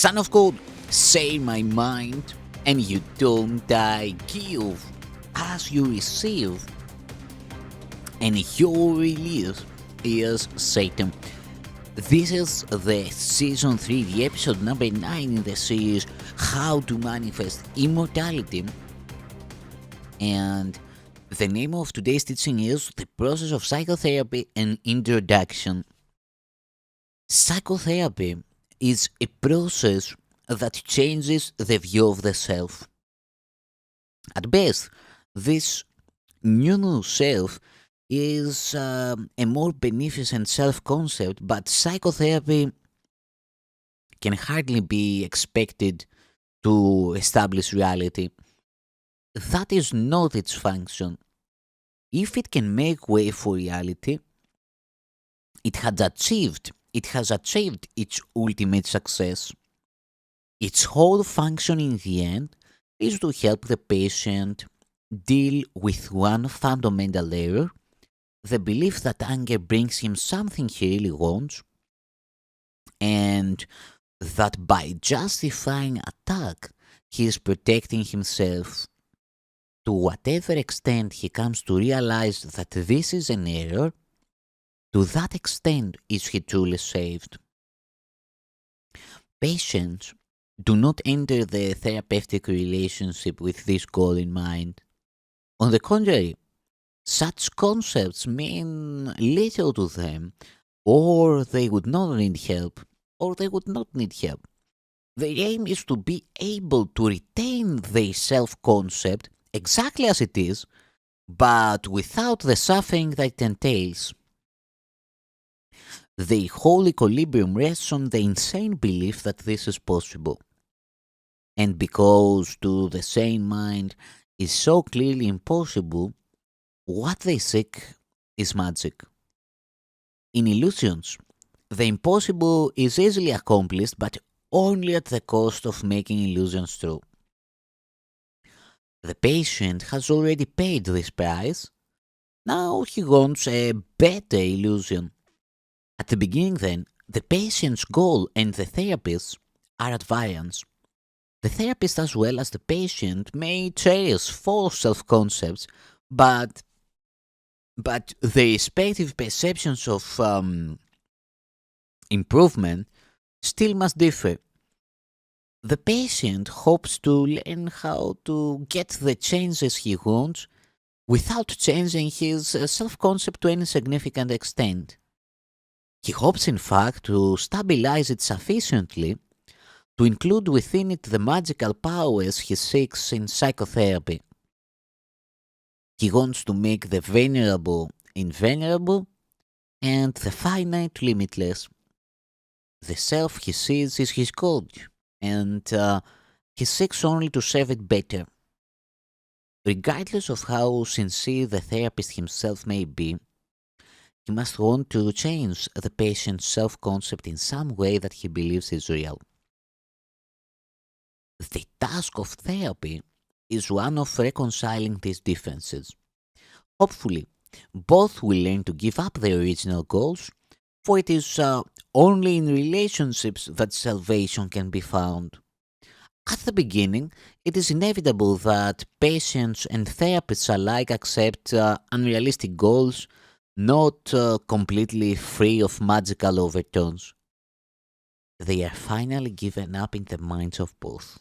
Son of God, say my mind, and you don't die. Give as you receive, and your release is Satan. This is the season 3, the episode number 9 in the series How to Manifest Immortality. And the name of today's teaching is The Process of Psychotherapy and Introduction. Psychotherapy is a process that changes the view of the self. At best, this new self is a more beneficent self-concept, but psychotherapy can hardly be expected to establish reality. That is not its function. If it can make way for reality, it has achieved its ultimate success. Its whole function in the end is to help the patient deal with one fundamental error, the belief that anger brings him something he really wants, and that by justifying attack, he is protecting himself. To whatever extent he comes to realize that this is an error, to that extent is he truly saved. Patients do not enter the therapeutic relationship with this goal in mind. On the contrary, such concepts mean little to them, or they would not need help, Their aim is to be able to retain their self-concept exactly as it is, but without the suffering that it entails. Their whole equilibrium rests on the insane belief that this is possible. And because to the sane mind is so clearly impossible, what they seek is magic. In illusions, the impossible is easily accomplished, but only at the cost of making illusions true. The patient has already paid this price. Now he wants a better illusion. At the beginning, then, the patient's goal and the therapist are at variance. The therapist as well as the patient may cherish false self-concepts, but their respective perceptions of improvement still must differ. The patient hopes to learn how to get the changes he wants without changing his self-concept to any significant extent. He hopes, in fact, to stabilize it sufficiently to include within it the magical powers he seeks in psychotherapy. He wants to make the venerable invulnerable and the finite limitless. The self he sees is his God, and he seeks only to serve it better. Regardless of how sincere the therapist himself may be, he must want to change the patient's self-concept in some way that he believes is real. The task of therapy is one of reconciling these differences. Hopefully, both will learn to give up their original goals, for it is only in relationships that salvation can be found. At the beginning, it is inevitable that patients and therapists alike accept unrealistic goals, not completely free of magical overtones. They are finally given up in the minds of both.